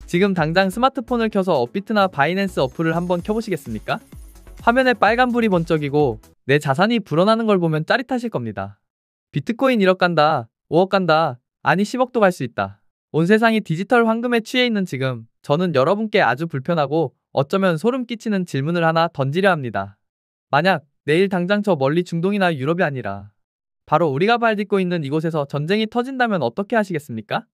지금 당장 스마트폰을 켜서 업비트나 바이낸스 어플을 한번 켜보시겠습니까? 화면에 빨간불이 번쩍이고 내 자산이 불어나는 걸 보면 짜릿하실 겁니다. 비트코인 1억 간다, 5억 간다, 아니 10억도 갈 수 있다. 온 세상이 디지털 황금에 취해 있는 지금, 저는 여러분께 아주 불편하고 어쩌면 소름 끼치는 질문을 하나 던지려 합니다. 만약 내일 당장 저 멀리 중동이나 유럽이 아니라 바로 우리가 발 딛고 있는 이곳에서 전쟁이 터진다면 어떻게 하시겠습니까?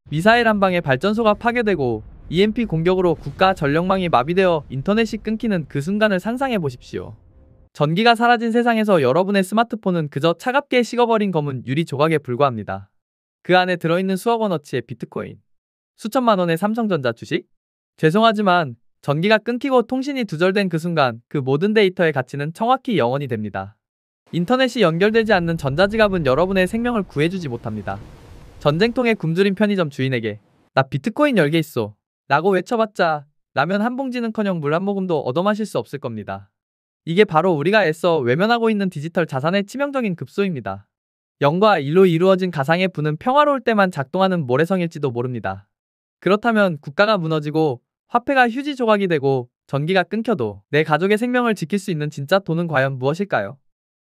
미사일 한 방에 발전소가 파괴되고 EMP 공격으로 국가 전력망이 마비되어 인터넷이 끊기는 그 순간을 상상해 보십시오. 전기가 사라진 세상에서 여러분의 스마트폰은 그저 차갑게 식어버린 검은 유리 조각에 불과합니다. 그 안에 들어있는 수억 원어치의 비트코인, 수천만 원의 삼성전자 주식? 죄송하지만 전기가 끊기고 통신이 두절된 그 순간 그 모든 데이터의 가치는 정확히 0원이 됩니다. 인터넷이 연결되지 않는 전자지갑은 여러분의 생명을 구해주지 못합니다. 전쟁통에 굶주린 편의점 주인에게 나 비트코인 10개 있어 라고 외쳐봤자 라면 한 봉지는커녕 물 한 모금도 얻어마실 수 없을 겁니다. 이게 바로 우리가 애써 외면하고 있는 디지털 자산의 치명적인 급소입니다. 0과 1로 이루어진 가상의 부는 평화로울 때만 작동하는 모래성일지도 모릅니다. 그렇다면 국가가 무너지고 화폐가 휴지 조각이 되고 전기가 끊겨도 내 가족의 생명을 지킬 수 있는 진짜 돈은 과연 무엇일까요?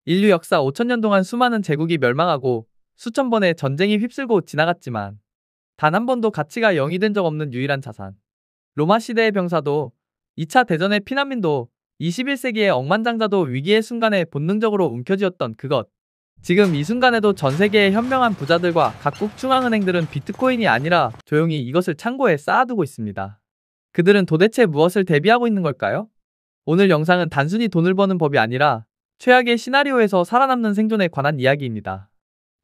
인류 역사 5천년 동안 수많은 제국이 멸망하고 수천 번의 전쟁이 휩쓸고 지나갔지만 단 한 번도 가치가 0이 된 적 없는 유일한 자산. 로마 시대의 병사도 2차 대전의 피난민도 21세기의 억만장자도 위기의 순간에 본능적으로 움켜쥐었던 그것. 지금 이 순간에도 전 세계의 현명한 부자들과 각국 중앙은행들은 비트코인이 아니라 조용히 이것을 창고에 쌓아두고 있습니다. 그들은 도대체 무엇을 대비하고 있는 걸까요? 오늘 영상은 단순히 돈을 버는 법이 아니라 최악의 시나리오에서 살아남는 생존에 관한 이야기입니다.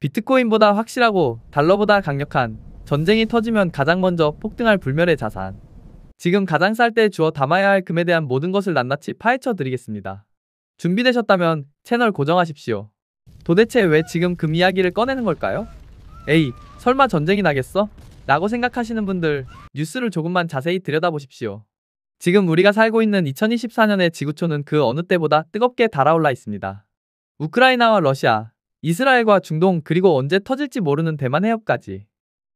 비트코인보다 확실하고 달러보다 강력한, 전쟁이 터지면 가장 먼저 폭등할 불멸의 자산. 지금 가장 쌀 때 주워 담아야 할 금에 대한 모든 것을 낱낱이 파헤쳐 드리겠습니다. 준비되셨다면 채널 고정하십시오. 도대체 왜 지금 금 이야기를 꺼내는 걸까요? 에이, 설마 전쟁이 나겠어? 라고 생각하시는 분들, 뉴스를 조금만 자세히 들여다보십시오. 지금 우리가 살고 있는 2024년의 지구촌은 그 어느 때보다 뜨겁게 달아올라 있습니다. 우크라이나와 러시아, 이스라엘과 중동, 그리고 언제 터질지 모르는 대만 해협까지.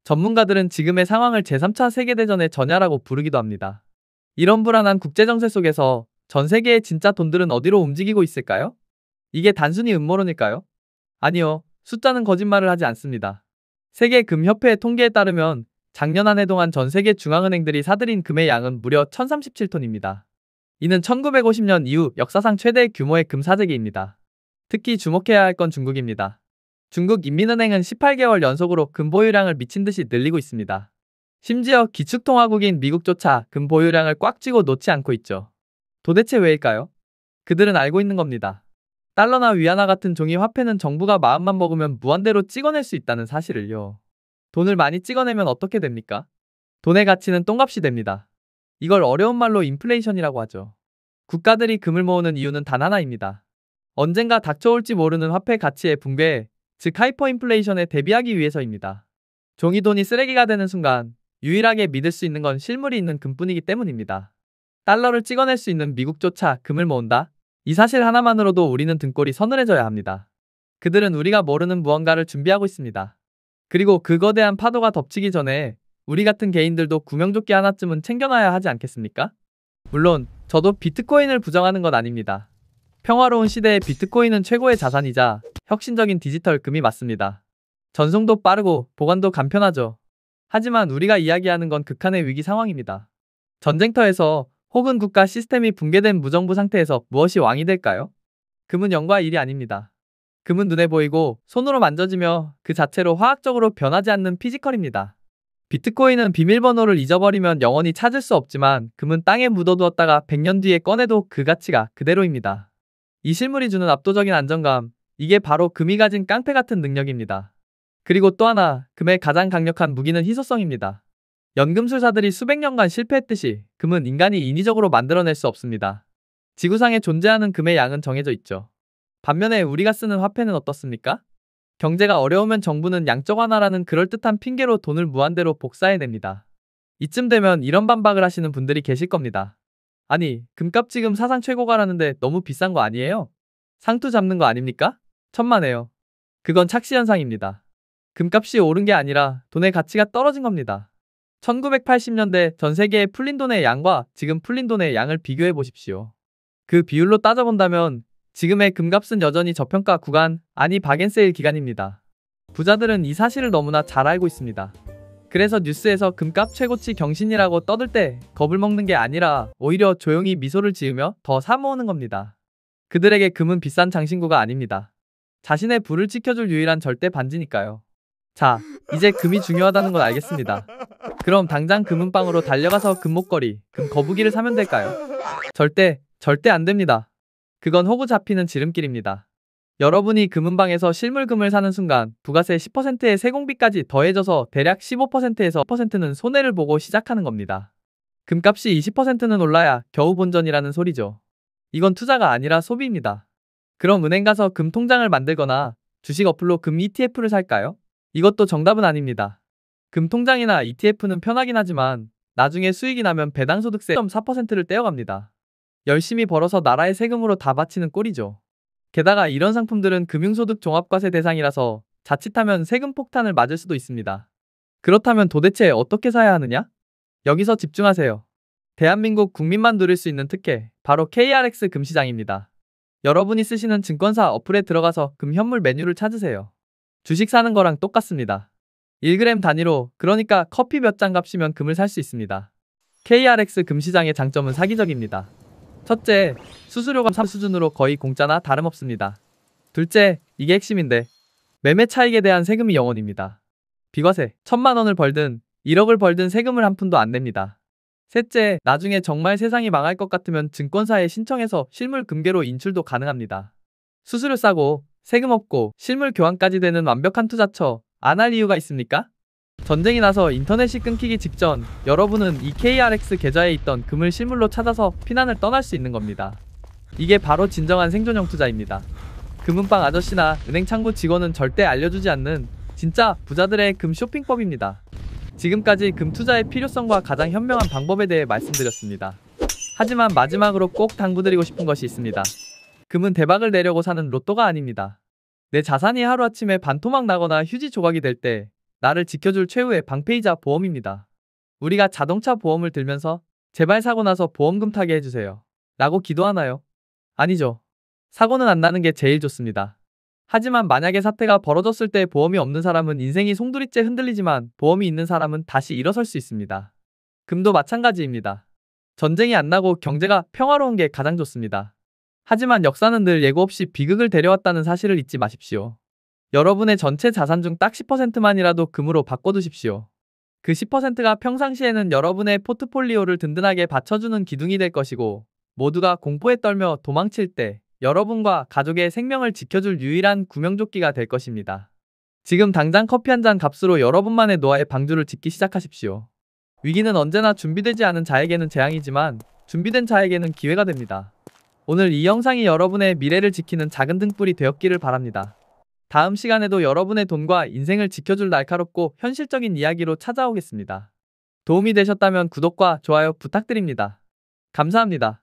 전문가들은 지금의 상황을 제3차 세계대전의 전야라고 부르기도 합니다. 이런 불안한 국제정세 속에서 전 세계의 진짜 돈들은 어디로 움직이고 있을까요? 이게 단순히 음모론일까요? 아니요, 숫자는 거짓말을 하지 않습니다. 세계금협회의 통계에 따르면 작년 한 해 동안 전 세계 중앙은행들이 사들인 금의 양은 무려 1037톤입니다. 이는 1950년 이후 역사상 최대 규모의 금 사재기입니다. 특히 주목해야 할 건 중국입니다. 중국인민은행은 18개월 연속으로 금 보유량을 미친 듯이 늘리고 있습니다. 심지어 기축통화국인 미국조차 금 보유량을 꽉 쥐고 놓지 않고 있죠. 도대체 왜일까요? 그들은 알고 있는 겁니다. 달러나 위안화 같은 종이 화폐는 정부가 마음만 먹으면 무한대로 찍어낼 수 있다는 사실을요. 돈을 많이 찍어내면 어떻게 됩니까? 돈의 가치는 똥값이 됩니다. 이걸 어려운 말로 인플레이션이라고 하죠. 국가들이 금을 모으는 이유는 단 하나입니다. 언젠가 닥쳐올지 모르는 화폐 가치의 붕괴, 즉 하이퍼인플레이션에 대비하기 위해서입니다. 종이돈이 쓰레기가 되는 순간 유일하게 믿을 수 있는 건 실물이 있는 금뿐이기 때문입니다. 달러를 찍어낼 수 있는 미국조차 금을 모은다? 이 사실 하나만으로도 우리는 등골이 서늘해져야 합니다. 그들은 우리가 모르는 무언가를 준비하고 있습니다. 그리고 그 거대한 파도가 덮치기 전에 우리 같은 개인들도 구명조끼 하나쯤은 챙겨놔야 하지 않겠습니까? 물론 저도 비트코인을 부정하는 건 아닙니다. 평화로운 시대에 비트코인은 최고의 자산이자 혁신적인 디지털 금이 맞습니다. 전송도 빠르고 보관도 간편하죠. 하지만 우리가 이야기하는 건 극한의 위기 상황입니다. 전쟁터에서 혹은 국가 시스템이 붕괴된 무정부 상태에서 무엇이 왕이 될까요? 금은 0과 1이 아닙니다. 금은 눈에 보이고 손으로 만져지며 그 자체로 화학적으로 변하지 않는 피지컬입니다. 비트코인은 비밀번호를 잊어버리면 영원히 찾을 수 없지만 금은 땅에 묻어두었다가 100년 뒤에 꺼내도 그 가치가 그대로입니다. 이 실물이 주는 압도적인 안정감, 이게 바로 금이 가진 깡패 같은 능력입니다. 그리고 또 하나, 금의 가장 강력한 무기는 희소성입니다. 연금술사들이 수백 년간 실패했듯이 금은 인간이 인위적으로 만들어낼 수 없습니다. 지구상에 존재하는 금의 양은 정해져 있죠. 반면에 우리가 쓰는 화폐는 어떻습니까? 경제가 어려우면 정부는 양적 완화라는 그럴듯한 핑계로 돈을 무한대로 복사해냅니다. 이쯤 되면 이런 반박을 하시는 분들이 계실 겁니다. 아니, 금값 지금 사상 최고가라는데 너무 비싼 거 아니에요? 상투 잡는 거 아닙니까? 천만에요. 그건 착시현상입니다. 금값이 오른 게 아니라 돈의 가치가 떨어진 겁니다. 1980년대 전 세계의 풀린 돈의 양과 지금 풀린 돈의 양을 비교해 보십시오. 그 비율로 따져본다면 지금의 금값은 여전히 저평가 구간, 아니 박앤세일 기간입니다. 부자들은 이 사실을 너무나 잘 알고 있습니다. 그래서 뉴스에서 금값 최고치 경신이라고 떠들 때 겁을 먹는 게 아니라 오히려 조용히 미소를 지으며 더 사모으는 겁니다. 그들에게 금은 비싼 장신구가 아닙니다. 자신의 부를 지켜줄 유일한 절대 반지니까요. 자, 이제 금이 중요하다는 걸 알겠습니다. 그럼 당장 금은방으로 달려가서 금목걸이, 금거북이를 사면 될까요? 절대 안 됩니다. 그건 호구 잡히는 지름길입니다. 여러분이 금은방에서 실물금을 사는 순간 부가세 10%의 세공비까지 더해져서 대략 15%에서 10%는 손해를 보고 시작하는 겁니다. 금값이 20%는 올라야 겨우 본전이라는 소리죠. 이건 투자가 아니라 소비입니다. 그럼 은행 가서 금 통장을 만들거나 주식 어플로 금 ETF를 살까요? 이것도 정답은 아닙니다. 금 통장이나 ETF는 편하긴 하지만 나중에 수익이 나면 배당소득세 4%를 떼어갑니다. 열심히 벌어서 나라의 세금으로 다 바치는 꼴이죠. 게다가 이런 상품들은 금융소득 종합과세 대상이라서 자칫하면 세금 폭탄을 맞을 수도 있습니다. 그렇다면 도대체 어떻게 사야 하느냐? 여기서 집중하세요. 대한민국 국민만 누릴 수 있는 특혜, 바로 KRX 금시장입니다. 여러분이 쓰시는 증권사 어플에 들어가서 금 현물 메뉴를 찾으세요. 주식 사는 거랑 똑같습니다. 1g 단위로, 그러니까 커피 몇 잔 값이면 금을 살 수 있습니다. KRX 금시장의 장점은 사기적입니다. 첫째, 수수료가 3 수준으로 거의 공짜나 다름없습니다. 둘째, 이게 핵심인데 매매 차익에 대한 세금이 0원입니다. 비과세, 1000만 원을 벌든 1억을 벌든 세금을 한 푼도 안 냅니다. 셋째, 나중에 정말 세상이 망할 것 같으면 증권사에 신청해서 실물 금괴로 인출도 가능합니다. 수수료 싸고 세금 없고 실물 교환까지 되는 완벽한 투자처, 안 할 이유가 있습니까? 전쟁이 나서 인터넷이 끊기기 직전 여러분은 이 KRX 계좌에 있던 금을 실물로 찾아서 피난을 떠날 수 있는 겁니다. 이게 바로 진정한 생존형 투자입니다. 금은방 아저씨나 은행 창구 직원은 절대 알려주지 않는 진짜 부자들의 금 쇼핑법입니다. 지금까지 금 투자의 필요성과 가장 현명한 방법에 대해 말씀드렸습니다. 하지만 마지막으로 꼭 당부드리고 싶은 것이 있습니다. 금은 대박을 내려고 사는 로또가 아닙니다. 내 자산이 하루아침에 반토막 나거나 휴지 조각이 될 때 나를 지켜줄 최후의 방패이자 보험입니다. 우리가 자동차 보험을 들면서 제발 사고 나서 보험금 타게 해주세요 라고 기도하나요? 아니죠. 사고는 안 나는 게 제일 좋습니다. 하지만 만약에 사태가 벌어졌을 때 보험이 없는 사람은 인생이 송두리째 흔들리지만 보험이 있는 사람은 다시 일어설 수 있습니다. 금도 마찬가지입니다. 전쟁이 안 나고 경제가 평화로운 게 가장 좋습니다. 하지만 역사는 늘 예고 없이 비극을 데려왔다는 사실을 잊지 마십시오. 여러분의 전체 자산 중 딱 10%만이라도 금으로 바꿔두십시오. 그 10%가 평상시에는 여러분의 포트폴리오를 든든하게 받쳐주는 기둥이 될 것이고 모두가 공포에 떨며 도망칠 때 여러분과 가족의 생명을 지켜줄 유일한 구명조끼가 될 것입니다. 지금 당장 커피 한 잔 값으로 여러분만의 노화의 방주를 짓기 시작하십시오. 위기는 언제나 준비되지 않은 자에게는 재앙이지만 준비된 자에게는 기회가 됩니다. 오늘 이 영상이 여러분의 미래를 지키는 작은 등불이 되었기를 바랍니다. 다음 시간에도 여러분의 돈과 인생을 지켜줄 날카롭고 현실적인 이야기로 찾아오겠습니다. 도움이 되셨다면 구독과 좋아요 부탁드립니다. 감사합니다.